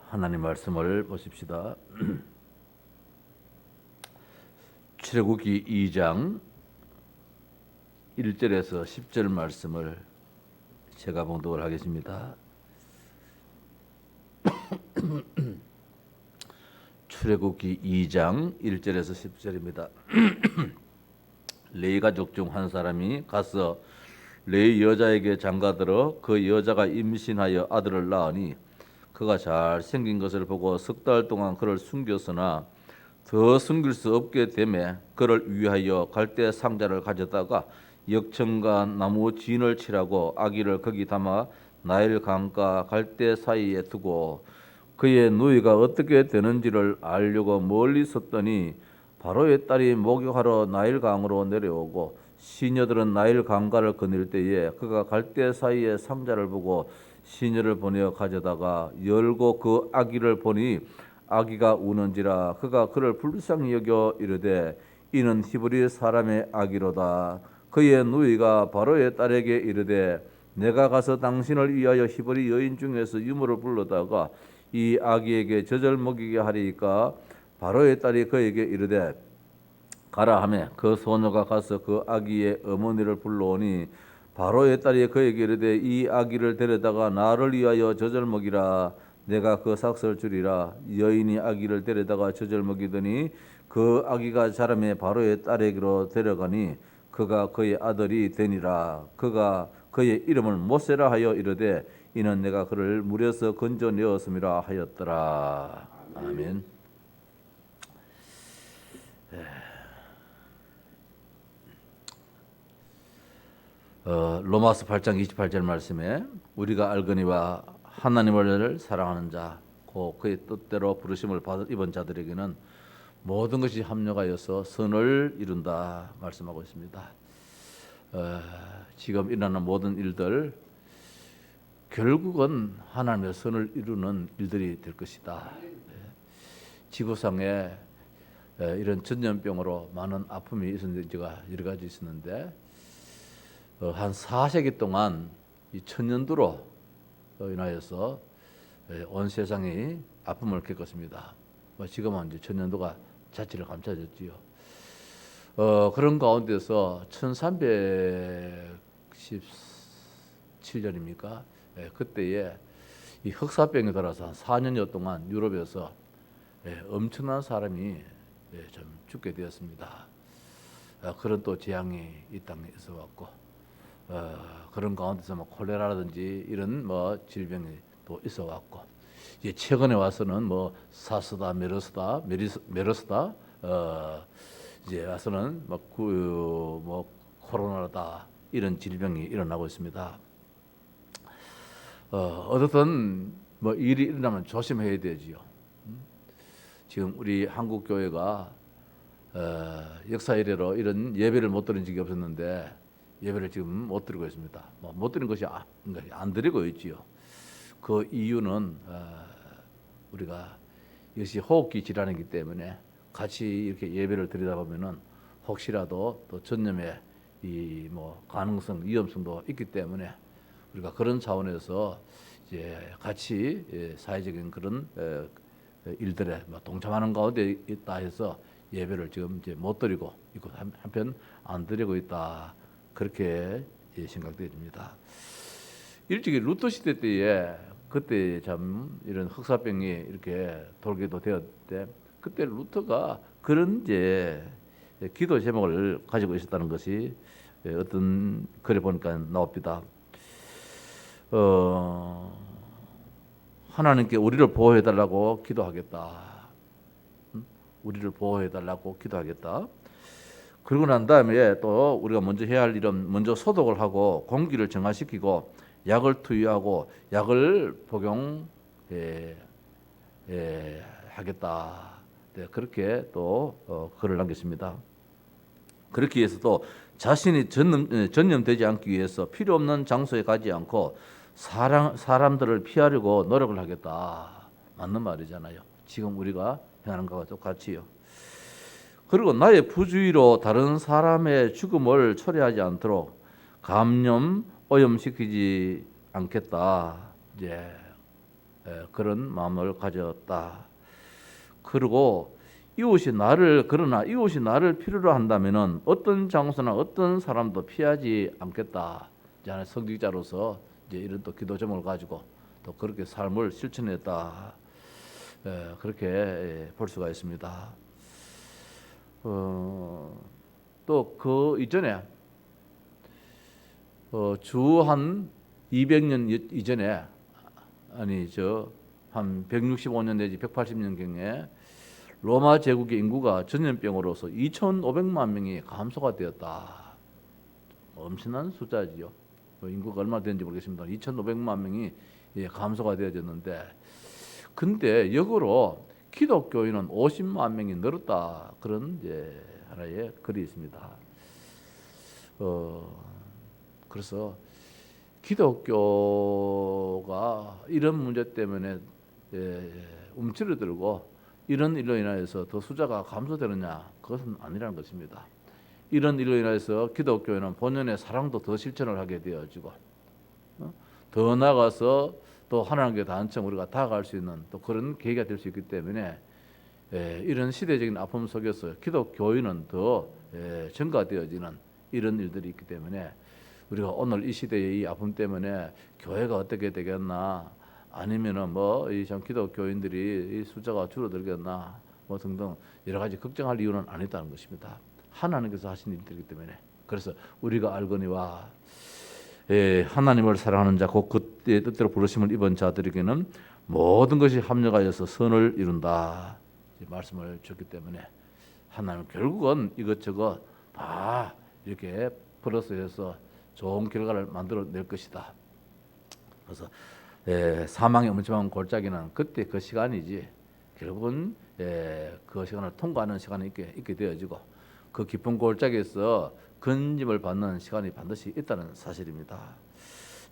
하나님 말씀을 보십시다. 출애굽기 2장 1절에서 10절 말씀을 제가 봉독을 하겠습니다. 출애굽기 2장 1절에서 10절입니다. 레위 가족 중 한 사람이 가서 레위 여자에게 장가들어 그 여자가 임신하여 아들을 낳으니 그가 잘 생긴 것을 보고 석 달 동안 그를 숨겼으나 더 숨길 수 없게 되매 그를 위하여 갈대 상자를 가져다가 역청과 나무 진을 칠하고 아기를 거기 담아 나일 강과 갈대 사이에 두고 그의 누이가 어떻게 되는지를 알려고 멀리 섰더니 바로의 딸이 목욕하러 나일 강으로 내려오고 시녀들은 나일 강가를 거닐 때에 그가 갈대 사이에 상자를 보고 시녀를 보내어 가져다가 열고 그 아기를 보니 아기가 우는지라 그가 그를 불쌍히 여겨 이르되 이는 히브리 사람의 아기로다. 그의 누이가 바로의 딸에게 이르되 내가 가서 당신을 위하여 히브리 여인 중에서 유모를 불러다가 이 아기에게 젖을 먹이게 하리이까. 바로의 딸이 그에게 이르되 가라 하매 그 소녀가 가서 그 아기의 어머니를 불러오니 바로의 딸이 그에게 이르되 이 아기를 데려다가 나를 위하여 젖을 먹이라. 내가 그 삭설 주리라. 여인이 아기를 데려다가 젖을 먹이더니 그 아기가 자라매 바로의 딸에게로 데려가니 그가 그의 아들이 되니라. 그가 그의 이름을 모세라 하여 이르되 이는 내가 그를 물에서 건져내었음이라 하였더라. 아멘. 로마서 8장 28절 말씀에 우리가 알거니와 하나님을 사랑하는 자, 곧 그의 뜻대로 부르심을 입은 자들에게는 모든 것이 합력하여서 선을 이룬다 말씀하고 있습니다. 지금 일어나는 모든 일들 결국은 하나님의 선을 이루는 일들이 될 것이다. 지구상에 이런 전염병으로 많은 아픔이 있었는데 여러 가지 있었는데 한 4세기 동안 이 천년두로 인하여서 온 세상이 아픔을 겪었습니다. 지금은 이제 천년두가 자취를 감춰졌지요. 그런 가운데서 1317년입니까? 그때에 이 흑사병이 돌아서 한 4년여 동안 유럽에서 엄청난 사람이 좀 죽게 되었습니다. 그런 또 재앙이 이 땅에 있어 왔고 그런 가운데서 뭐 콜레라라든지 이런 뭐 질병이 또 있어 왔고 이제 최근에 와서는 뭐 사스다, 메르스다, 이제 와서는 뭐 코로나다 이런 질병이 일어나고 있습니다. 어떻든 뭐 일이 일어나면 조심해야 되지요. 지금 우리 한국 교회가 역사 이래로 이런 예배를 못 드린 적이 없었는데 예배를 지금 못 드리고 있습니다. 못 드린 것이 안 드리고 있지요. 그 이유는 우리가 이것이 호흡기 질환이기 때문에 같이 이렇게 예배를 드리다 보면은 혹시라도 또 전염의 이 뭐 가능성, 위험성도 있기 때문에 우리가 그런 차원에서 이제 같이 사회적인 그런 일들에 동참하는 가운데 있다 해서 예배를 지금 이제 못 드리고 있고 한편 안 드리고 있다. 그렇게 생각됩니다. 일찍이 루터 시대 때에 그때 참 이런 흑사병이 이렇게 돌기도 되었대. 그때 루터가 그런 이제 기도 제목을 가지고 있었다는 것이 어떤 글에 보니까 나옵니다. 하나님께 우리를 보호해 달라고 기도하겠다. 우리를 보호해 달라고 기도하겠다. 그러고 난 다음에 또 우리가 먼저 해야 할 일은 먼저 소독을 하고 공기를 정화시키고 약을 투여하고 약을 하겠다. 그렇게 또 글을 남겼습니다. 그렇게 해서 또 자신이 전염되지 않기 위해서 필요 없는 장소에 가지 않고 사람들을 피하려고 노력을 하겠다. 맞는 말이잖아요. 지금 우리가 행하는 것과 똑같이요. 그리고 나의 부주의로 다른 사람의 죽음을 초래하지 않도록 감염, 오염시키지 않겠다. 이제 그런 마음을 가졌다. 그리고 그러나 이웃이 나를 필요로 한다면은 어떤 장소나 어떤 사람도 피하지 않겠다. 이제 성직자로서 이제 이런 또 기도 제목을 가지고 또 그렇게 삶을 실천했다. 그렇게 볼 수가 있습니다. 또 그 이전에 주 한 200년 이전에 한 165년 내지 180년경에 로마 제국의 인구가 전염병으로서 2,500만 명이 감소가 되었다. 엄청난 숫자지요. 인구가 얼마 되는지 모르겠습니다. 2,500만 명이 감소가 되어졌는데, 근데 역으로 기독교인은 50만 명이 늘었다. 그런 이제 하나의 글이 있습니다. 그래서 기독교가 이런 문제 때문에 움츠러들고 이런 일로 인하여서 더 숫자가 감소되느냐? 그것은 아니라는 것입니다. 이런 일로 인해서 기독교인은 본연의 사랑도 더 실천을 하게 되어지고 더 나아가서 또 하나님께 더 한층 우리가 다가갈 수 있는 또 그런 계기가 될 수 있기 때문에 이런 시대적인 아픔 속에서 기독교인은 더 증가되어지는 이런 일들이 있기 때문에 우리가 오늘 이 시대의 이 아픔 때문에 교회가 어떻게 되겠나, 아니면은 이 참 기독교인들이 이 숫자가 줄어들겠나 등등 여러 가지 걱정할 이유는 아니다는 것입니다. 하나님께서 하신 일들이기 때문에. 그래서 우리가 알거니와 하나님을 사랑하는 자 곧 그때의 뜻대로 부르심을 입은 자들에게는 모든 것이 합력하여서 선을 이룬다 말씀을 줬기 때문에 하나님 결국은 이것저것 다 이렇게 플러스해서 좋은 결과를 만들어낼 것이다. 그래서 사망의 엄청난 골짜기는 그때 그 시간이지 결국은 그 시간을 통과하는 시간이 있게 되어지고 그 깊은 골짜기에서 건짐을 받는 시간이 반드시 있다는 사실입니다.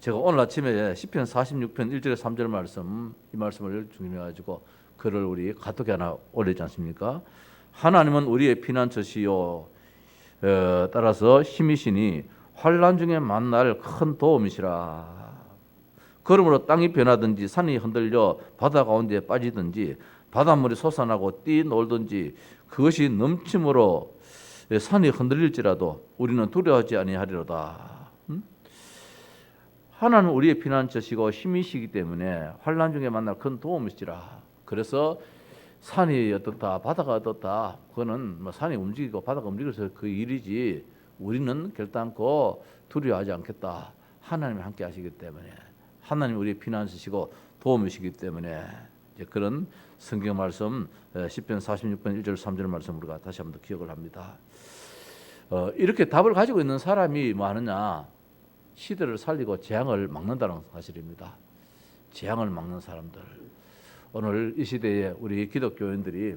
제가 오늘 아침에 시편 46편 1절에 3절 말씀, 이 말씀을 중심해가지고 글을 우리 카톡에 하나 올렸지 않습니까? 하나님은 우리의 피난처시요 따라서 힘이시니 환난 중에 만날 큰 도움이시라. 그러므로 땅이 변하든지 산이 흔들려 바다 가운데 빠지든지 바닷물이 솟아나고 뛰놀든지 그것이 넘침으로 산이 흔들릴지라도 우리는 두려워하지 아니하리로다. 하나님은 우리의 피난처시고 힘이시기 때문에 환난 중에 만날 큰 도움이시라. 그래서 산이 어떻다 바다가 어떻다 그거는 산이 움직이고 바다가 움직여서 그 일이지 우리는 결단코 두려워하지 않겠다. 하나님이 함께 하시기 때문에 하나님이 우리의 피난처시고 도움이시기 때문에 이제 그런 성경 말씀 시편 46편 1절 3절 말씀 우리가 다시 한번 더 기억을 합니다. 이렇게 답을 가지고 있는 사람이 뭐 하느냐? 시대를 살리고 재앙을 막는다는 사실입니다. 재앙을 막는 사람들. 오늘 이 시대에 우리 기독교인들이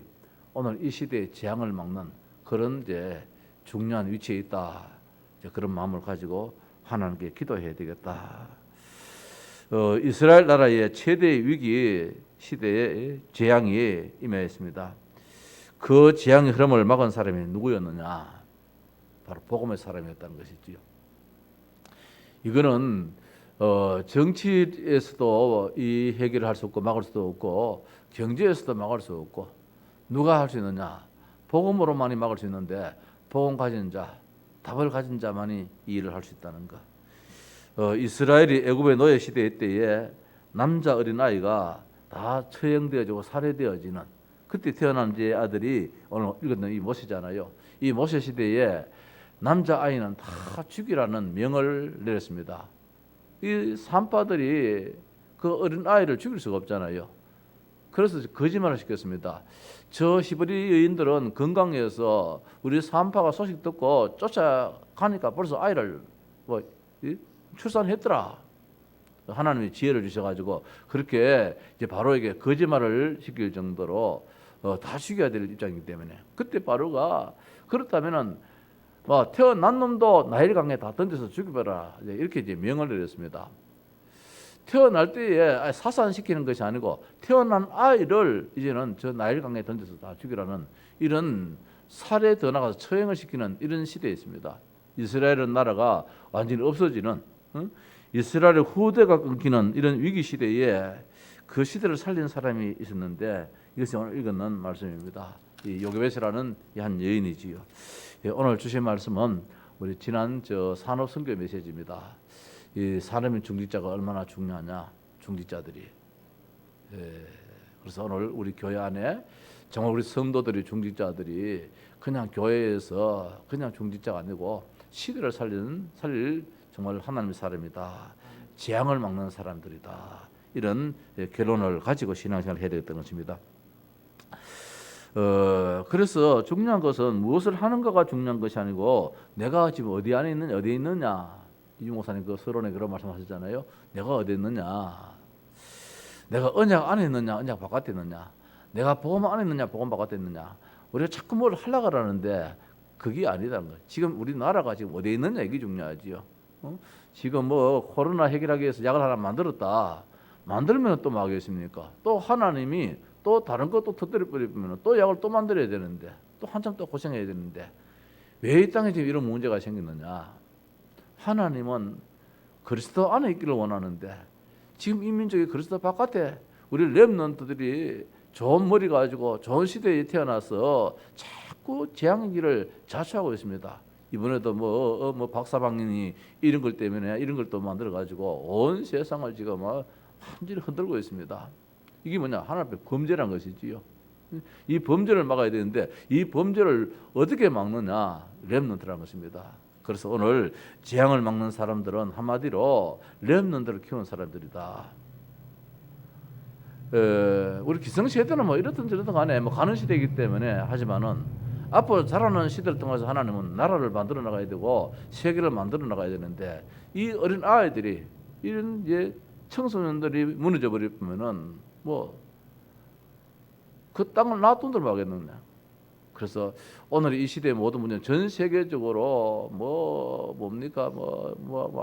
오늘 이 시대의 재앙을 막는 그런 이제 중요한 위치에 있다. 이제 그런 마음을 가지고 하나님께 기도해야 되겠다. 이스라엘 나라의 최대 위기 시대에 재앙이 임하였습니다. 그 재앙의 흐름을 막은 사람이 누구였느냐? 바로 복음의 사람이었다는 것이지요. 이거는 정치에서도 이 해결을 할 수 없고 막을 수도 없고 경제에서도 막을 수 없고 누가 할 수 있느냐? 복음으로만이 막을 수 있는데 복음 가진 자, 답을 가진 자만이 이 일을 할 수 있다는 것. 이스라엘이 애굽의 노예 시대 때에 남자 어린아이가 다 처형되어지고 살해되어지는 그때 태어난 제 아들이 오늘 읽었던 이 모세잖아요. 이 모세 시대에 남자아이는 다 죽이라는 명을 내렸습니다. 이 산파들이 그 어린아이를 죽일 수가 없잖아요. 그래서 거짓말을 시켰습니다. 저 히브리 여인들은 건강해서 우리 산파가 소식 듣고 쫓아가니까 벌써 아이를 출산했더라. 하나님이 지혜를 주셔가지고 그렇게 이제 바로에게 거짓말을 시킬 정도로 다 죽여야 될 입장이기 때문에 그때 바로가 그렇다면은 태어난 놈도 나일강에 다 던져서 죽여봐라 이렇게 이제 명을 내렸습니다. 태어날 때에 사산시키는 것이 아니고 태어난 아이를 이제는 저 나일강에 던져서 다 죽이라는 이런 살에 더 나가서 처형을 시키는 이런 시대에 있습니다. 이스라엘은 나라가 완전히 없어지는 이스라엘의 후대가 끊기는 이런 위기 시대에 그 시대를 살린 사람이 있었는데 이것이 오늘 읽는 말씀입니다. 이 요게벳이라는 한 여인이지요. 예, 오늘 주신 말씀은 우리 지난 산업 선교 메시지입니다. 이 사람의 중직자가 얼마나 중요하냐, 중직자들이. 예, 그래서 오늘 우리 교회 안에 정말 우리 성도들이 중직자들이 그냥 교회에서 그냥 중직자가 아니고 시대를 살릴 정말 하나님의 사람이다. 재앙을 막는 사람들이다. 이런 결론을 가지고 신앙생활을 해야 되겠다는 것입니다. 그래서 중요한 것은 무엇을 하는가가 중요한 것이 아니고 내가 지금 어디 안에 있느냐, 어디에 있느냐. 이중 목사님 그 서론에 그런 말씀하셨잖아요. 내가 어디 있느냐, 내가 언약 안에 있느냐, 언약 바깥에 있느냐, 내가 복음 안에 있느냐, 복음 바깥에 있느냐. 우리가 자꾸 뭘 하려고 하는데 그게 아니다는 거예요. 지금 우리나라가 지금 어디에 있느냐 이게 중요하지요. 지금 뭐 코로나 해결하기 위해서 약을 하나 만들었다. 만들면 또 막겠습니까? 또 하나님이 또 다른 것도 터뜨려 버리면 또 약을 또 만들어야 되는데 또 한참 또 고생해야 되는데 왜 이 땅에 지금 이런 문제가 생겼느냐? 하나님은 그리스도 안에 있기를 원하는데 지금 이 민족이 그리스도 바깥에 우리 렘넌트들이 좋은 머리 가지고 좋은 시대에 태어나서 자꾸 재앙의 길을 자초하고 있습니다. 이번에도 뭐 박사방님이 이런 것 때문에 이런 걸 또 만들어 가지고 온 세상을 지금 완전히 흔들고 있습니다. 이게 뭐냐? 하나님 앞에 범죄란 것이지요. 이 범죄를 막아야 되는데 이 범죄를 어떻게 막느냐? 렘넌트라는 것입니다. 그래서 오늘 재앙을 막는 사람들은 한마디로 렘넌트를 키우는 사람들이다. 우리 기성세대는 뭐 이렇든 저렇든 간에 뭐 가는 시대이기 때문에 하지만은 앞으로 자라는 시대를 통해서 하나님은 나라를 만들어 나가야 되고 세계를 만들어 나가야 되는데 이 어린 아이들이 이런 이제 청소년들이 무너져 버리면은 뭐 그 땅을 놔둔들 하겠느냐. 그래서 오늘 이 시대의 모든 문제는 전 세계적으로 뭡니까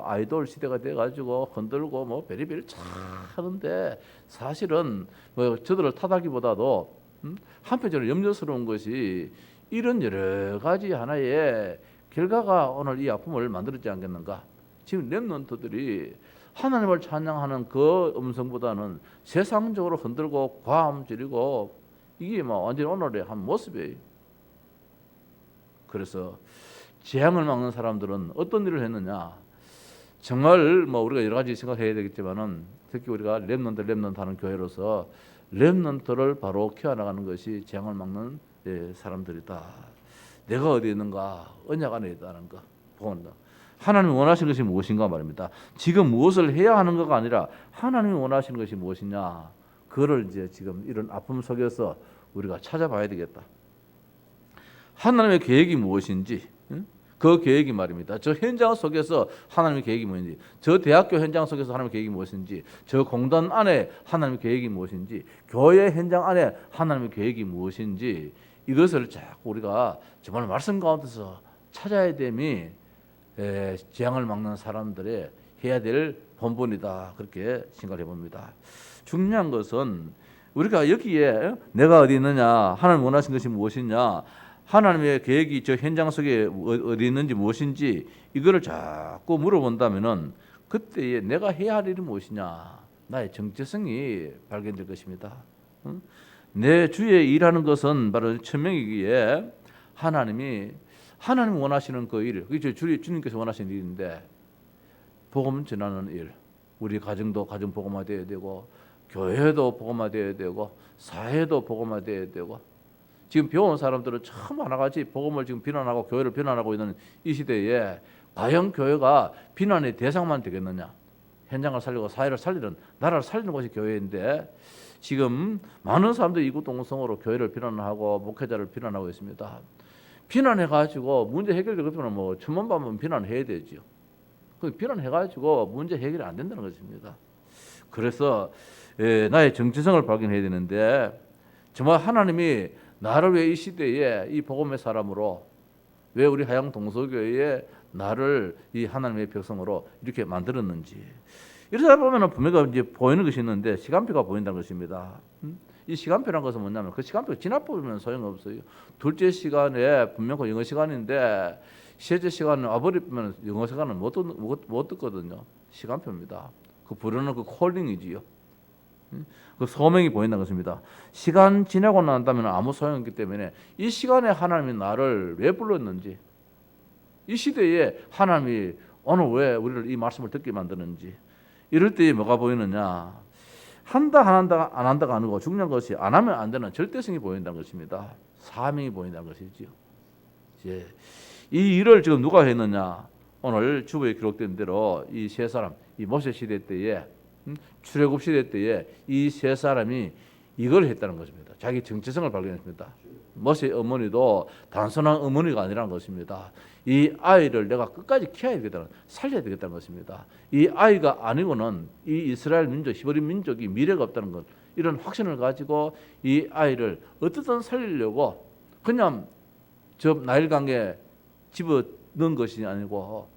아이돌 시대가 돼가지고 흔들고 뭐 베리베리 참 하는데 사실은 뭐 저들을 탓하기보다도 한편적으로 염려스러운 것이 이런 여러 가지 하나의 결과가 오늘 이 아픔을 만들었지 않겠는가. 지금 렘넌트들이 하나님을 찬양하는 그 음성보다는 세상적으로 흔들고 과음 지르고 이게 뭐 완전히 오늘의 한 모습이에요. 그래서 재앙을 막는 사람들은 어떤 일을 했느냐? 정말 뭐 우리가 여러 가지 생각해야 되겠지만은 특히 우리가 렘넌트 하는 교회로서 렘넌트를 바로 키워나가는 것이 재앙을 막는 사람들이다. 내가 어디에 있는가? 언약 안에 있다는 거. 보건다. 하나님이 원하시는 것이 무엇인가 말입니다. 지금 무엇을 해야 하는 것가 아니라 하나님이 원하시는 것이 무엇이냐? 그거를 이제 지금 이런 아픔 속에서 우리가 찾아봐야 되겠다. 하나님의 계획이 무엇인지, 그 계획이 말입니다. 저 현장 속에서 하나님의 계획이 무엇인지, 저 대학교 현장 속에서 하나님의 계획이 무엇인지, 저 공단 안에 하나님의 계획이 무엇인지, 교회 현장 안에 하나님의 계획이 무엇인지 이것을 자꾸 우리가 정말 말씀 가운데서 찾아야 됨이 재앙을 막는 사람들의 해야 될 본분이다. 그렇게 생각해 봅니다. 중요한 것은 우리가 여기에 내가 어디 있느냐, 하나님 원하신 것이 무엇이냐, 하나님의 계획이 저 현장 속에 어디 있는지 무엇인지 이거를 자꾸 물어본다면은 그때에 내가 해야 할 일이 무엇이냐, 나의 정체성이 발견될 것입니다. 내 주에 일하는 것은 바로 천명이기에 하나님 원하시는 그 일, 그게 주님께서 원하시는 일인데 복음 전하는 일, 우리 가정도 가정 복음화되어야 되고 교회도 복음화되어야 되고 사회도 복음화되어야 되고 지금 배운 사람들은 참 하나같이 복음을 지금 비난하고 교회를 비난하고 있는 이 시대에 과연 교회가 비난의 대상만 되겠느냐? 현장을 살리고 사회를 살리는 나라를 살리는 것이 교회인데 지금 많은 사람들이 이구동성으로 교회를 비난하고 목회자를 비난하고 있습니다. 비난해가지고 문제 해결되겠으면 뭐 천만번만 비난해야 되죠. 그 비난해가지고 문제 해결이 안 된다는 것입니다. 그래서 나의 정체성을 발견해야 되는데 정말 하나님이 나를 왜 이 시대에 이 복음의 사람으로 왜 우리 하양 동서교회에 나를 이 하나님의 백성으로 이렇게 만들었는지 이러다 보면은 분명히 이제 보이는 것이 있는데 시간표가 보인다는 것입니다. 이 시간표란 것은 뭐냐면 그 시간표가 지나버리면 소용없어요. 둘째 시간에 분명히 영어 시간인데 셋째 시간은 와버리면 영어 시간은 못 듣거든요. 시간표입니다. 그 부르는 그 콜링이지요. 그 소명이 보인다는 것입니다. 시간 지나고 난다면 아무 소용없기 때문에 이 시간에 하나님이 나를 왜 불렀는지, 이 시대에 하나님이 오늘 왜 우리를 이 말씀을 듣게 만드는지, 이럴 때에 뭐가 보이느냐? 한다 안 한다 안 한다가 아니고 중요한 것이 안 하면 안 되는 절대성이 보인다는 것입니다. 사명이 보인다는 것이지요. 이제 이 일을 지금 누가 했느냐? 오늘 주보에 기록된 대로 이 세 사람, 이 모세 시대 때에 출애굽 시대 때에 이 세 사람이 이걸 했다는 것입니다. 자기 정체성을 발견했습니다. 모세 어머니도 단순한 어머니가 아니라는 것입니다. 이 아이를 내가 끝까지 키워야 되겠다는, 살려야 되겠다는 것입니다. 이 아이가 아니고는 이 이스라엘 민족, 히브리 민족이 미래가 없다는 것, 이런 확신을 가지고 이 아이를 어떻든 살리려고 그냥 저 나일강에 집어 넣은 것이 아니고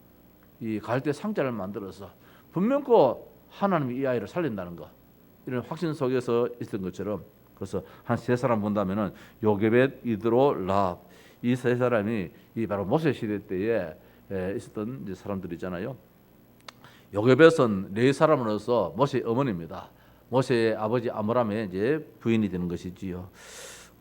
이 갈대 상자를 만들어서 분명코 하나님이 이 아이를 살린다는 것, 이런 확신 속에서 있었던 것처럼, 그래서 한 세 사람 본다면은 요게벳, 이드로, 랍, 이 세 사람이 이 바로 모세 시대 때에 있었던 이제 사람들이잖아요. 요게벳은 네 사람으로서 모세의 어머니입니다. 모세의 아버지 아므람의 이제 부인이 되는 것이지요.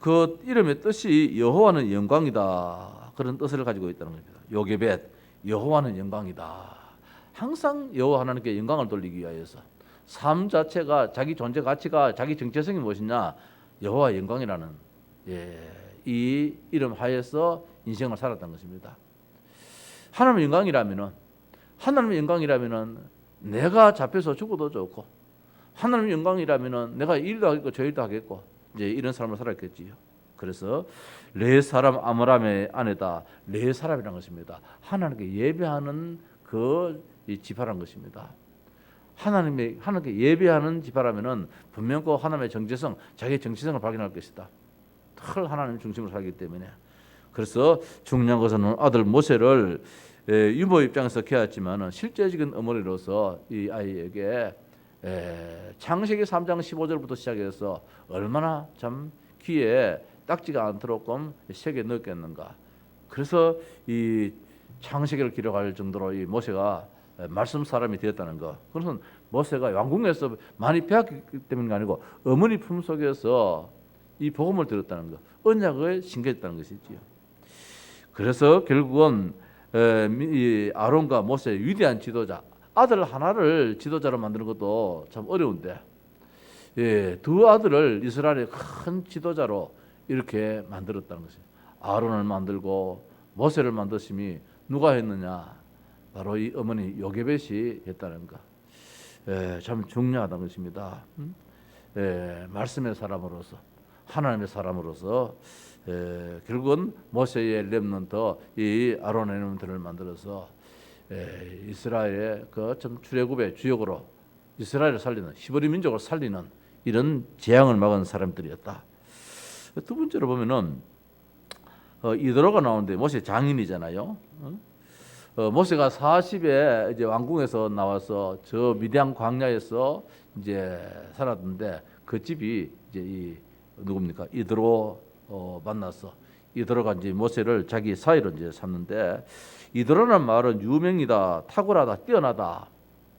그 이름의 뜻이 여호와는 영광이다, 그런 뜻을 가지고 있다는 겁니다. 요게벳, 여호와는 영광이다. 항상 여호와 하나님께 영광을 돌리기 위하여서 삶 자체가, 자기 존재 가치가, 자기 정체성이 무엇이냐? 여호와 영광이라는 이 이름 하에서 인생을 살았던 것입니다. 하나님의 영광이라면은 내가 잡혀서 죽어도 좋고, 하나님의 영광이라면은 내가 이 일도 하겠고 저 일도 하겠고, 이제 이런 삶을 살았겠지요. 그래서 네 사람 아므람의 아내다, 네 사람이라는 것입니다. 하나님께 예배하는 그 지파란 것입니다. 하나님께 예배하는 지파라면은 분명 그 하나님의 정체성, 자기의 정체성을 발견할 것이다. 늘 하나님 중심으로 살기 때문에. 그래서 중요한 것은 아들 모세를 유모 입장에서 키웠지만은 실제적인 어머니로서 이 아이에게 창세기 3장 15절부터 시작해서 얼마나 참 귀에 딱지가 않도록 새겨 넣었겠는가. 그래서 이 창세기를 기록할 정도로 이 모세가 말씀 사람이 되었다는 것. 그것은 모세가 왕궁에서 많이 배웠기 때문이 아니고 어머니 품속에서 이 복음을 들었다는 것, 언약을 신겼다는 것이지요. 그래서 결국은 이 아론과 모세의 위대한 지도자, 아들 하나를 지도자로 만드는 것도 참 어려운데, 두 아들을 이스라엘의 큰 지도자로 이렇게 만들었다는 것이죠. 아론을 만들고 모세를 만드심이 누가 했느냐? 바로 이 어머니 요게벳이 했다는 것. 참 중요하다는 것입니다. 말씀의 사람으로서, 하나님의 사람으로서 결국은 모세의 렘넌트, 이 아론의 렘넌트를 만들어서 이스라엘의 그 참 출애굽의 주역으로 이스라엘을 살리는, 히브리 민족을 살리는 이런 재앙을 막은 사람들이었다. 두 번째로 보면은 이드로가 나오는데 모세 장인이잖아요. 모세가 40에 이제 왕궁에서 나와서 저 미디안 광야에서 이제 살았는데 그 집이 이제 이 누굽니까? 이드로 만나서 이드로가 이제 모세를 자기 사이로 이제 삼는데, 이드로라는 말은 유명이다, 탁월하다, 뛰어나다,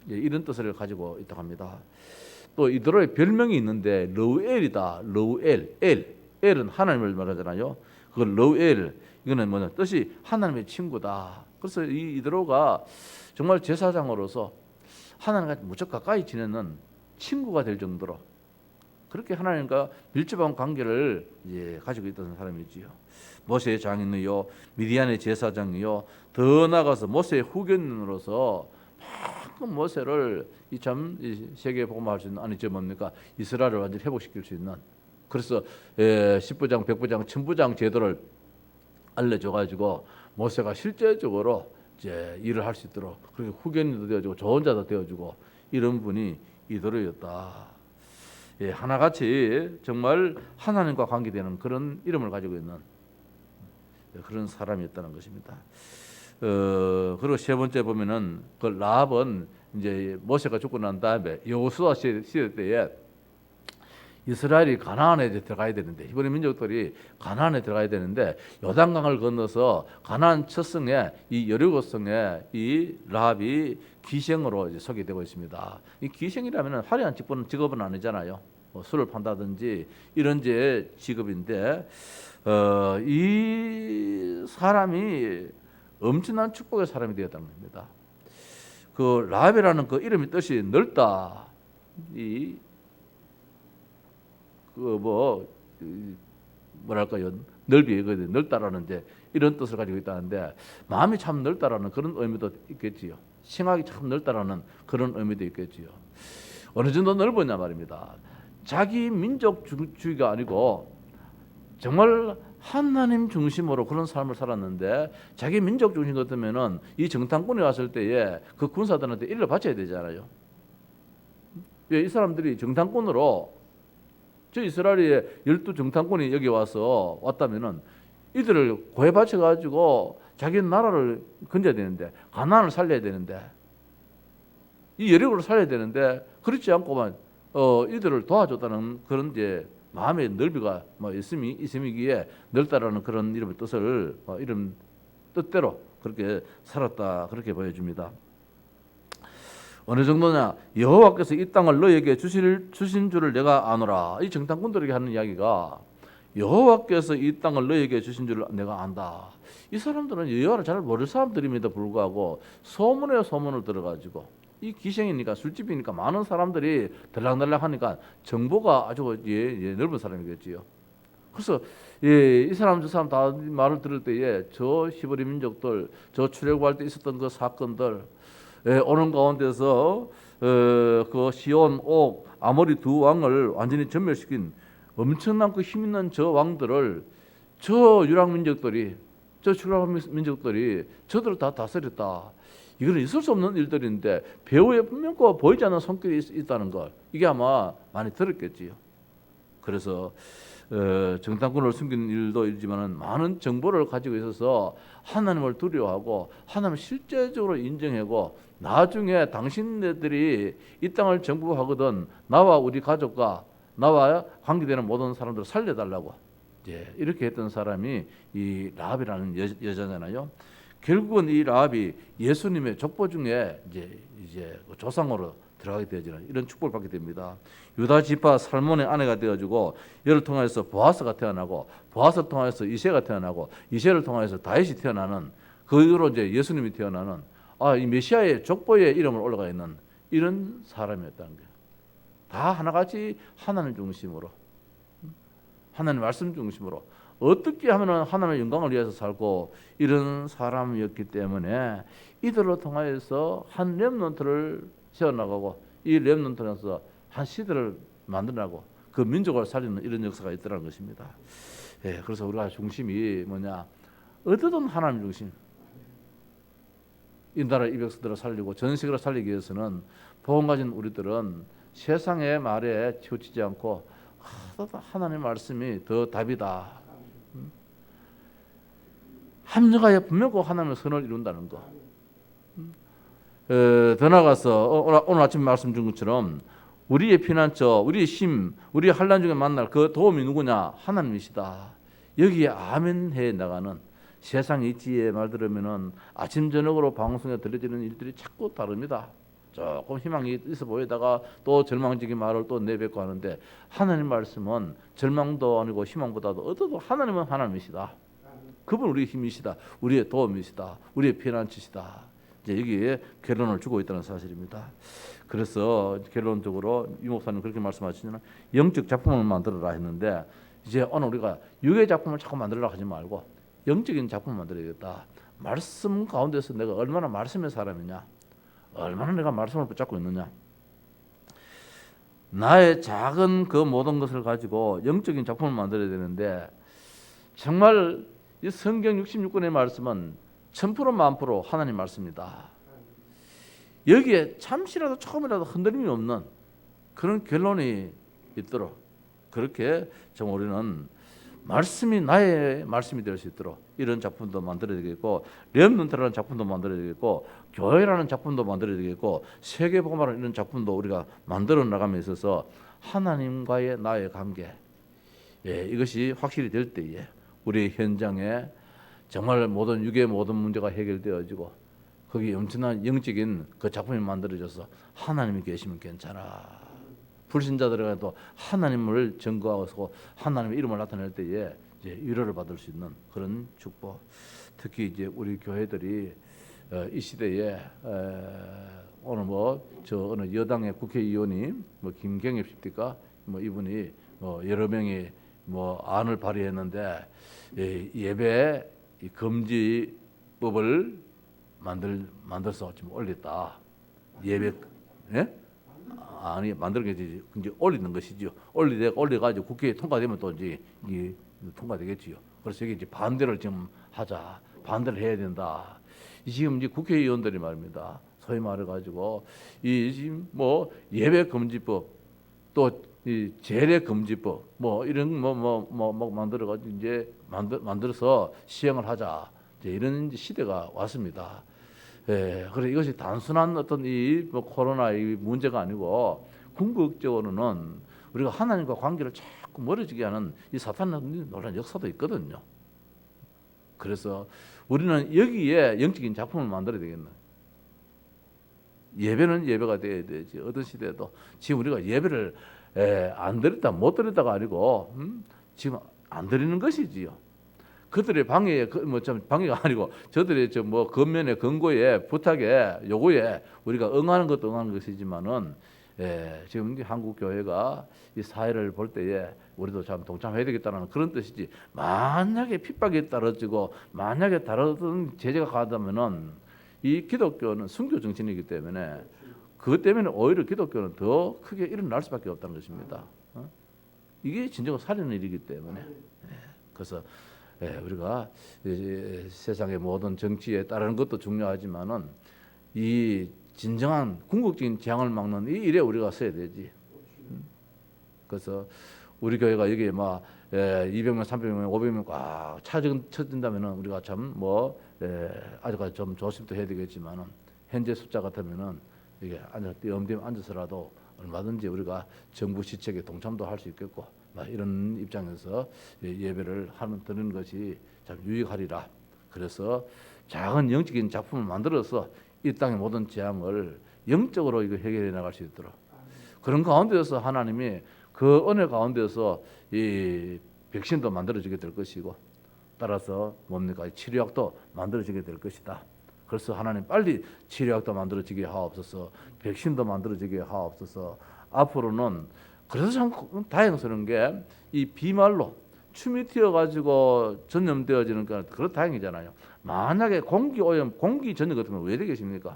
이런 뜻을 가지고 있다고 합니다. 또 이드로의 별명이 있는데 르우엘이다. 르우엘, 엘은 하나님을 말하잖아요. 그 르우엘, 이거는 뭐냐? 뜻이 하나님의 친구다. 그래서 이 이드로가 정말 제사장으로서 하나님과 무척 가까이 지내는 친구가 될 정도로 그렇게 하나님과 밀접한 관계를 이제 가지고 있던 사람이지요. 모세의 장인이요, 미디안의 제사장이요, 더 나아가서 모세의 후견인으로서 막 모세를 참 세계 복음화할 수 있는, 아니 저 뭡니까, 이스라엘을 완전히 회복시킬 수 있는, 그래서 10부장, 100부장, 1000부장 제도를 알려줘가지고 모세가 실제적으로 이제 일을 할 수 있도록 그렇게 후견인도 되어주고 좋은 자도 되어주고 이런 분이 이드로였다. 하나같이 정말 하나님과 관계되는 그런 이름을 가지고 있는 그런 사람이었다는 것입니다. 그리고 세 번째 보면은 그 라합은 이제 모세가 죽고 난 다음에 여호수아 시대 때에 이스라엘이 가나안에 이제 들어가야 되는데 히브리 민족들이 가나안에 들어가야 되는데 요단강을 건너서 가나안 첫 성에 이 여리고 성에 이 라합이 기생으로 이제 서게 되고 있습니다. 이 기생이라면 화려한 직업은 아니잖아요. 뭐 술을 판다든지 이런 제 직업인데 이 사람이 엄청난 축복의 사람이 되었다는 겁니다. 그 라합이라는 그 이름의 뜻이 넓다. 뭐랄까요, 넓이 넓다라는 이제 이런 뜻을 가지고 있다는데 마음이 참 넓다라는 그런 의미도 있겠지요. 생각이 참 넓다라는 그런 의미도 있겠지요. 어느 정도 넓었냐 말입니다. 자기 민족주의가 아니고 정말 하나님 중심으로 그런 삶을 살았는데 자기 민족 중심 같으면은 이 정탐꾼이 왔을 때에 그 군사들한테 일을 바쳐야 되잖아요. 이 사람들이 정탐꾼으로 저 이스라엘의 12 정탐꾼이 여기 왔다면은 이들을 고해 바쳐가지고 자기 나라를 건져야 되는데 가나안을 살려야 되는데 이 여리고를 살려야 되는데 그렇지 않고만 이들을 도와줬다는 그런 이제 마음의 넓이가 뭐 있음이기에 넓다라는 그런 이름의 뜻을 이름 뜻대로 그렇게 살았다 그렇게 보여줍니다. 어느 정도냐? 여호와께서 이 땅을 너에게 주신 줄을 내가 아노라. 이 정탐꾼들에게 하는 이야기가 여호와께서 이 땅을 너에게 주신 줄을 내가 안다. 이 사람들은 여호와를 잘 모를 사람들임에도 불구하고 소문에 소문을 들어가지고 이 기생이니까 술집이니까 많은 사람들이 들락날락하니까 정보가 아주 넓은 사람이겠지요. 그래서 이 사람 저 사람 다 말을 들을 때에 저 히브리 민족들 저 출애굽할 때 있었던 그 사건들 오는 가운데서 그 시온, 옥, 아모리 두 왕을 완전히 전멸시킨 엄청난 그 힘 있는 저 왕들을 저 유랑 민족들이 저 출애굽 민족들이 저들을 다 다스렸다. 이거는 있을 수 없는 일들인데 배후에 분명 보이지 않는 손길이 있다는 걸 이게 아마 많이 들었겠지요. 그래서 정탐꾼을 숨기는 일도 있지만은 많은 정보를 가지고 있어서 하나님을 두려워하고 하나님을 실제적으로 인정하고 나중에 당신네들이 이 땅을 정복하거든 나와 우리 가족과 나와 관계되는 모든 사람들을 살려달라고 이렇게 했던 사람이 이 라합이라는 여자잖아요. 결국은 이 라합이 예수님의 족보 중에 이제 조상으로 들어가게 되어지는 이런 축복을 받게 됩니다. 유다 지파 살몬의 아내가 되어지고 이를 통해서 보아스가 태어나고 보아스를 통해서 이새가 태어나고 이새를 통해서 다윗이 태어나는 그 이후로 이제 예수님이 태어나는 이 메시아의 족보에 이름을 올라가 있는 이런 사람이었다는 거예요. 다 하나같이 하나님 중심으로 하나님 말씀 중심으로 어떻게 하면 하나님의 영광을 위해서 살고 이런 사람이었기 때문에 이들을 통하여서 한 렘넌트를 세워나가고 이 렘넌트에서 한 시대를 만들어나고 그 민족을 살리는 이런 역사가 있더라는 것입니다. 그래서 우리가 중심이 뭐냐? 어디든 하나님 중심. 이 나라 이 백성들을 살리고 전 세계를 살리기 위해서는 복음 가진 우리들은 세상의 말에 치우치지 않고 하나님의 말씀이 더 답이다. 합력하여 분명히 하나님의 선을 이룬다는 거. 더 나아가서 오늘 아침 말씀 준 것처럼 우리의 피난처, 우리의 힘, 우리의 환난 중에 만날 그 도움이 누구냐? 하나님이시다. 여기에 아멘 해 나가는 세상 이치의 말 들으면은 아침 저녁으로 방송에 들려지는 일들이 자꾸 다릅니다. 조금 희망이 있어 보이다가 또 절망적인 말을 또 내뱉고 하는데 하나님 말씀은 절망도 아니고 희망보다도 어떠도 하나님은 하나님이시다. 그분 우리의 힘이시다. 우리의 도움이시다. 우리의 피난처시다. 이제 여기에 결론을 주고 있다는 사실입니다. 그래서 결론적으로 이 목사님 그렇게 말씀하시잖아요. 영적 작품을 만들어라 했는데 이제 오늘 우리가 육의 작품을 자꾸 만들어라 하지 말고 영적인 작품을 만들어야겠다. 말씀 가운데서 내가 얼마나 말씀의 사람이냐, 얼마나 내가 말씀을 붙잡고 있느냐. 나의 작은 그 모든 것을 가지고 영적인 작품을 만들어야 되는데 정말 이 성경 66권의 말씀은 1000% 만프로 하나님 말씀이다. 여기에 잠시라도 조금이라도 흔들림이 없는 그런 결론이 있도록 그렇게 좀 우리는 말씀이 나의 말씀이 될 수 있도록 이런 작품도 만들어야 되겠고 렘넌트라는 작품도 만들어야 되겠고 교회라는 작품도 만들어야 되겠고 세계복음화라는 이런 작품도 우리가 만들어 나감에 있어서 하나님과의 나의 관계, 이것이 확실히 될 때에 우리 현장에 정말 모든 육의 모든 문제가 해결되어지고 거기 엄청난 영적인 그 작품이 만들어져서 하나님이 계시면 괜찮아. 불신자들에게도 하나님을 증거하고 하나님의 이름을 나타낼 때에 이제 위로를 받을 수 있는 그런 축복. 특히 이제 우리 교회들이 이 시대에 오늘 저 어느 여당의 국회의원이 김경엽 씨입니까? 이분이 여러 명이 안을 발의했는데 예배 금지법을 만들어서 지금 올렸다. 예배 아니 만드는 게 이제 올리는 것이죠. 올려가지고 국회에 통과되면 또 이제 이게 통과되겠지요. 그래서 이게 이제 반대를 지금 하자, 반대를 해야 된다. 지금 이제 국회의원들이 말입니다. 소위 말해가지고 이 지금 예배 금지법 또 이 재래 금지법 이런 만들어가지고 이제 만들어서 시행을 하자. 이제 이런 시대가 왔습니다. 그래 이것이 단순한 어떤 이 코로나 이 문제가 아니고 궁극적으로는 우리가 하나님과 관계를 자꾸 멀어지게 하는 이 사탄의 놀라운 역사도 있거든요. 그래서 우리는 여기에 영적인 작품을 만들어야 되겠네. 예배는 예배가 돼야 되지. 어떤 시대에도 지금 우리가 예배를 안 드렸다 못 드렸다가 아니고 지금 안 드리는 것이지요. 그들의 방해에 방해가 아니고 저들의 겉면에 근거에 부탁에 요구에 우리가 응하는 것도 응하는 것이지만은 지금 한국 교회가 이 사회를 볼 때에 우리도 참 동참해야 되겠다는 그런 뜻이지. 만약에 핍박이 떨어지고 만약에 다른 제재가 가다면은 이 기독교는 순교 정신이기 때문에 그것 때문에 오히려 기독교는 더 크게 일어날 수밖에 없다는 것입니다. 이게 진정한 살리는 일이기 때문에 그래서 우리가 세상의 모든 정치에 따르는 것도 중요하지만은 이 진정한 궁극적인 재앙을 막는 이 일에 우리가 서야 되지. 그래서 우리 교회가 여기에 200명, 300명, 500명 꽉 쳐진다면은 우리가 참 아직까지 좀 조심도 해야 되겠지만은 현재 숫자 같으면은 이게 띄엄띄엄 앉아서라도 얼마든지 우리가 정부 시책에 동참도 할 수 있겠고 이런 입장에서 예배를 드리는 것이 참 유익하리라. 그래서 작은 영적인 작품을 만들어서 이 땅의 모든 재앙을 영적으로 이거 해결해 나갈 수 있도록 그런 가운데서 하나님이 그 은혜 가운데서 이 백신도 만들어지게 될 것이고 따라서 치료약도 만들어지게 될 것이다. 그래서 하나님 빨리 치료약도 만들어지게 하옵소서, 백신도 만들어지게 하옵소서. 앞으로는 그래서 참 다행스러운 게 이 비말로 춤이 튀어가지고 전염되어지는 건 그렇 다행이잖아요. 만약에 공기 오염, 공기 전염 같은 건 왜 되겠습니까?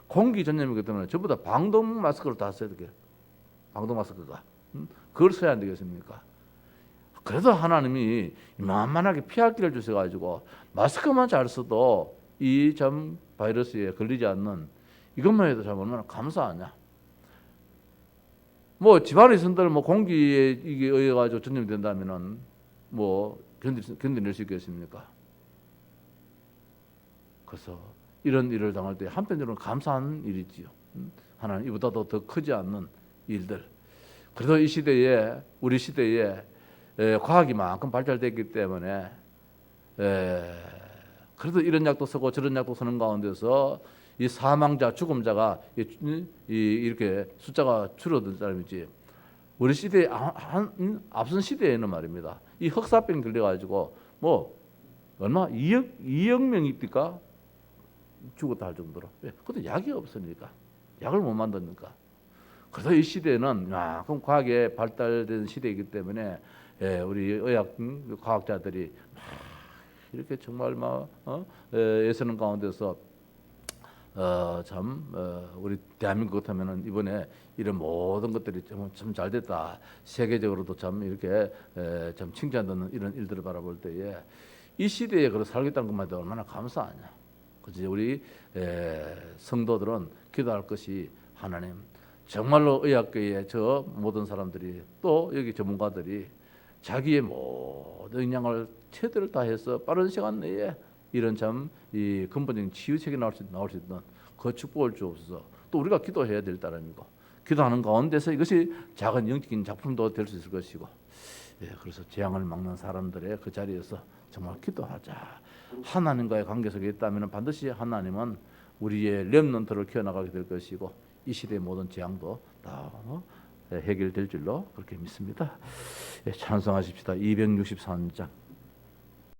공기 전염이기 때문에 전부 다 방독 마스크를 다 써야 되게. 방독 마스크가 그걸 써야 안 되겠습니까? 그래도 하나님이 만만하게 피할 길을 주셔가지고 마스크만 잘 써도 이 참 바이러스에 걸리지 않는 이것만 해도 참 얼마나 감사하냐. 집안에 있은들 공기에 이게 의해가지고 전염된다면은 견뎌낼 수 있겠습니까? 그래서 이런 일을 당할 때 한편으로는 감사한 일이지요. 하나님 이보다도 더 크지 않는 일들. 그래도 이 시대에 우리 시대에 과학이 만큼 발달됐기 때문에 그래도 이런 약도 쓰고 저런 약도 쓰는 가운데서 이 사망자, 죽음자가 이렇게 숫자가 줄어든 사람이지. 우리 시대에 앞선 시대에는 말입니다. 이 흑사병 들려가지고 얼마 2억 명입니까? 죽었다 할 정도로. 그것도 약이 없으니까 약을 못 만드니까. 그래서 이 시대는 그럼 과학에 발달된 시대이기 때문에 우리 의학 과학자들이 이렇게 정말 애쓰는 가운데서 우리 대한민국 같으면은 이번에 이런 모든 것들이 참 잘 됐다. 세계적으로도 참 이렇게 참 칭찬받는 이런 일들을 바라볼 때에 이 시대에 그렇게 살겠다는 것만 해도 얼마나 감사하냐. 그치? 우리 성도들은 기도할 것이 하나님 정말로 의학계의 저 모든 사람들이 또 여기 전문가들이 자기의 모든 역량을 최대를 다해서 빠른 시간 내에 이런 참 이 근본적인 치유책이 나올 수 있는 그 축복을 주옵소서. 또 우리가 기도해야 될 따름이고 기도하는 가운데서 이것이 작은 영적인 작품도 될 수 있을 것이고, 그래서 재앙을 막는 사람들의 그 자리에서 정말 기도하자. 하나님과의 관계 속에 있다면 반드시 하나님은 우리의 렘넌트를 키워나가게 될 것이고, 이 시대의 모든 재앙도 다 해결될 줄로 그렇게 믿습니다. 찬송하십시다. 263장.